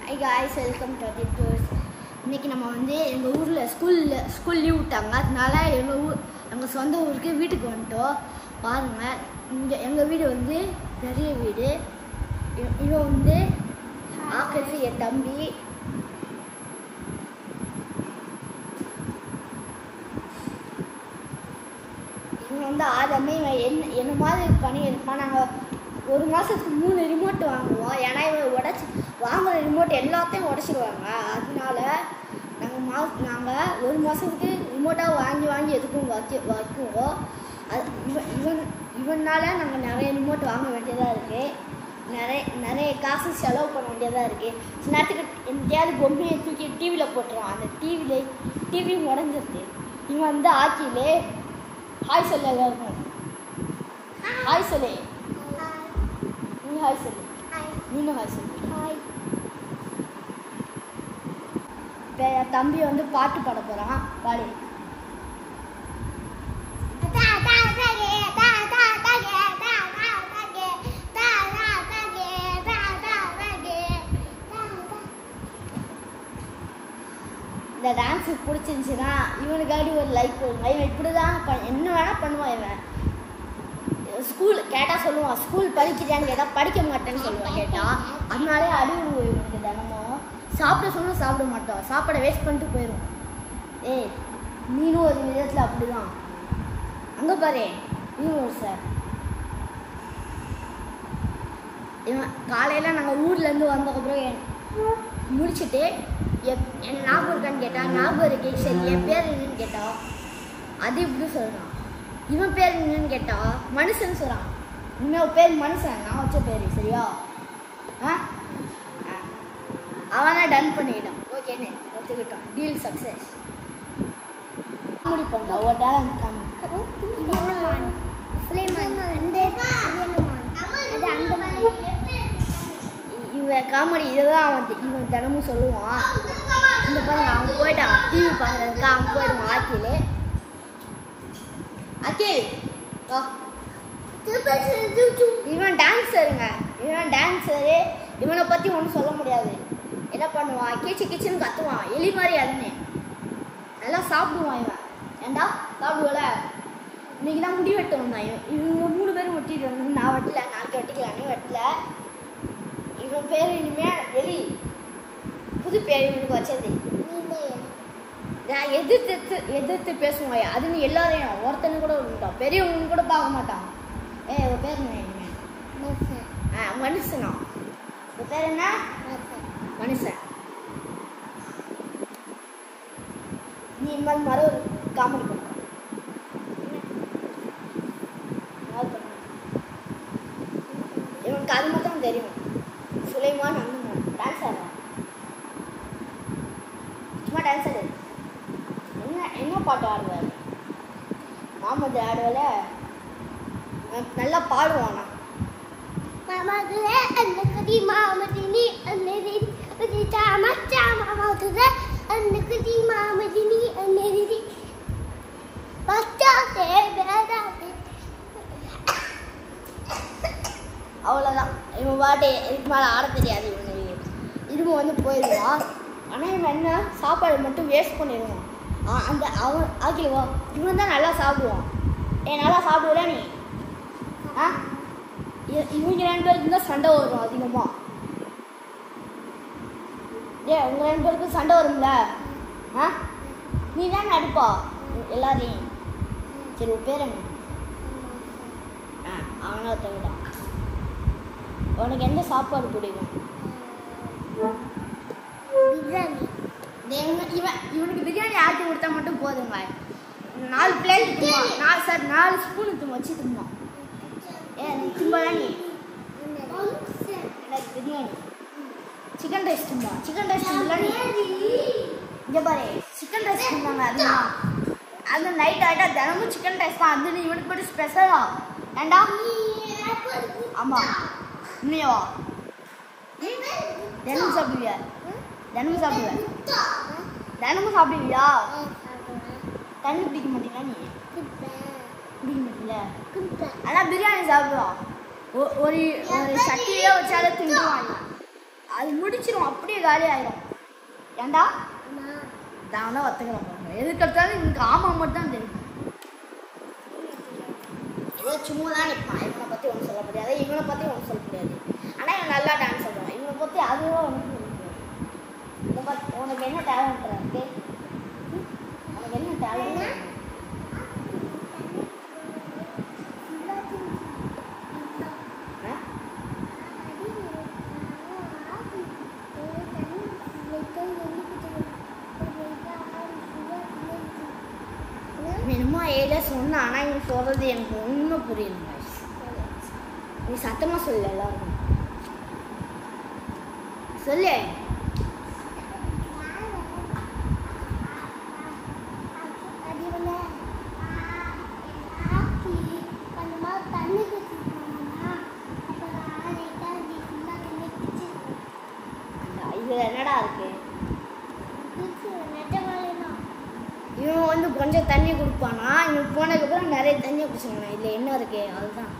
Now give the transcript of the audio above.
Hi guys, welcome to the course. இன்னைக்கு நம்ம எங்க ஊர்ல ஸ்கூல் லீவ் விட்டாங்க. அதனால எங்க சொந்த ஊருக்கு வீட்டுக்கு வந்துட்டோம். பாருங்க, எங்க வீடு பெரிய வீடு. இவன் ஆக்கசி என் தம்பி. இவன் ஆதமே என்ன மாதிரி பண்ணியிருப்பான். நாங்கள் ஒரு மாதத்துக்கு 3 ரிமோட் வாங்குவோம். ஏன்னா இவன் வாங்குகிற ரிமோட் எல்லாத்தையும் உடச்சிடுவாங்க. அதனால நாங்கள் ஒரு மாதத்துக்கு ரிமோட்டாக வாங்கி எதுக்கும் வைக்குவோம். இவனால நாங்கள் நிறைய ரிமோட் வாங்க வேண்டியதாக இருக்குது. நிறைய காசு செலவு பண்ண வேண்டியதாக இருக்குது. சில நேரத்துக்கு எங்கேயாவது பொம்மையை தூக்கி டிவியில் போட்டுருவான். அந்த டிவி உடஞ்சிருக்கு. இவன் ஆக்கிலே ஹாய் சொல்ல எல்லாருக்கும். ஹாய் சொல்லு. நீ ஹாய் சொல்லு. நீனும் ஹாய் சொல்லு. இப்போ என் தம்பி பாட்டு பாட போகிறான். பாடு. இந்த டான்ஸு பிடிச்சிருந்துச்சுன்னா இவனுக்காடி ஒரு லைக் கொடுங்க. இவன் இப்படி தான் என்ன வேணால் பண்ணுவான். இவன் ஸ்கூல் கேட்டால் சொல்லுவான், ஸ்கூல் படிக்கிறான்னு கேட்டால் படிக்க மாட்டேன்னு சொல்லுவான். கேட்டால் அதனாலே அடிவு இவனுக்கு தினமும் சாப்பிட சொன்னால் சாப்பிட மாட்டோம். சாப்பாடை வேஸ்ட் பண்ணிட்டு போயிடும். நீனும் ஒரு விதத்தில் அப்படி தான். அங்கே பாரு, நீனும் சார். இவன் காலையில் நாங்கள் ஊர்லேருந்து வந்ததுக்கப்புறம் முடிச்சுட்டு என் ஞாபகம் இருக்கான்னு கேட்டால் ஞாபகம் இருக்கு. சரி, என் பேர் என்னன்னு கேட்டால் அது இப்படி சொல்கிறான். இவன் பேர் என்னன்னு கேட்டால் மனுஷன் சொல்கிறான். இவன் பேர் மனுஷன், நான் வச்ச பேர். சரியா? அவனை டன் பண்ணிட்டான். ஓகேன்னு ஒத்துக்கிட்டான். Deal success. முடிப்போங்க ஒரு டேலண்ட் காமி. இவன் காமெடி இதுதான் இவன் தினமும் சொல்லுவான். இந்த பாருங்க, அவன் போயிட்டான் டிவி பார்க்கறதுக்கு. அவன் போயிடுவான் ஆக்கிலே. இவன் டான்ஸருங்க. இவன் டான்ஸரு. இவனை பற்றி ஒன்றும் சொல்ல முடியாது. என்ன பண்ணுவான், கிச்சுன்னு கத்துவான். எலி மாதிரி அதுன்னு நல்லா சாப்பிடுவான். இவன் ஏண்டா சாப்பிடுவல. இன்னைக்கு தான் முடி வெட்ட வந்தான். இவங்க 3 பேரும் வெட்டிட்டு வந்து நான் வெட்டல, நாளைக்கு வெட்டிக்கலான்னு வெட்டல. இவன் பேர் இனிமேல் வெளி புது பேர் இவனுக்கு வச்சது. நான் எதிர்த்து பேசுவான். அதுன்னு எல்லாரையும் ஒருத்தனு கூட விட்டான். பெரியவங்க கூட பார்க்க மாட்டான். உன் பேர் என்ன? மனுஷனா? உன் பேர் என்ன? மனுஷன். நீ மறு ஒரு காமெடி பண்ண. இவனுக்கு அது மட்டும் தெரியும். சுலைமான் டான்ஸ் ஆடுறான். சும்மா டான்ஸ் ஆடு. என்ன பாட்டு ஆடுவார்? மாமது ஆடுவல நல்லா பாடுவானா. அவ்வளோதான். இவன் பாட்டு இதுக்கு மேலே ஆட தெரியாது. இவன் போயிடுவான். ஆனால் இவன் என்ன சாப்பாடு மட்டும் வேஸ்ட் பண்ணிடுவான். அவன் ஆக்கிடுவா. இவன் தான் நல்லா சாப்பிடுவான். நல்லா சாப்பிடுவல நீ. இவங்க 2 பேருக்கு தான் சண்டை வரும் அதிகமாக. உங்கள் 2 பேருக்கும் சண்டை வரும்ல. நீ தான் நடிப்பா எல்லாரையும். சரி, உன் பேர் என்ன? அவனா தவிடான். உனக்கு எந்த சாப்பாடு பிடிக்கும்? இவனுக்கு பிரியாணி ஆக்கி கொடுத்தா மட்டும் போதுங்க. 4 பிளேட் திம்பான். 4 ஸ்பூன் வச்சு திம்பான். நீ திம்பல. நீ எனக்கு பிரியாணி சிக்கன் ரைஸ் திம்பான். சிக்கன் ரைஸ் திம்பல. நீ இங்கே பாரு, சிக்கன் ரைஸ் திம்பாங்க. அது நைட் ஆகிட்டா தினமும் சிக்கன் ரைஸ் தான். அது இவனுக்கு மட்டும் ஸ்பெஷலா. ஏண்டா? ஆமாம். இன்னையவா தினமும் சாப்பிடுவியா? தினமும் சாப்பிடுவியா? தண்ணி பிடிக்க மாட்டீங்களா? நீ பிடிக்க மாட்டீங்களா? ஆனால் பிரியாணி சாப்பிடுவான். ஒரு சட்டியே வச்சாலே திண்டுவான். அது முடிச்சிடும், அப்படியே காலி ஆயிடும். ஏண்டா நான் தான் ஒத்துக்கிறேன் பாருங்க. எதுக்கு எடுத்தாலும் எனக்கு ஆமாம் மட்டும் தான் தெரியும். ஏதோ சும்மா தான் நிற்பான். இவனை பற்றி ஒன்றும் சொல்ல முடியாது, இவனை பற்றி ஒன்றும் சொல்ல முடியாது. ஆனால் இவன் நல்லா டான்ஸ் ஆடுவான். இவனை பற்றி அதுவும் ஒன்றும் சொல்ல முடியாது. இதை பார்த்து உனக்கு என்ன டேலண்ட் இருக்கு? உனக்கு என்ன டேலண்ட்? என்னமோ ஏதோ சொன்ன, ஆனால் இவன் சொல்கிறது எனக்கு ஒன்றும் புரியல. நீ சத்தமாக சொல்லு, எல்லாரும் சொல்லு. இது என்னடா இருக்கு? இவன் வந்து கொஞ்சம் தண்ணி கொடுப்பானா, இவன் போனதுக்கப்புறம் நிறைய தண்ணி குடிச்சானா. இதில் என்ன இருக்கு? அதுதான்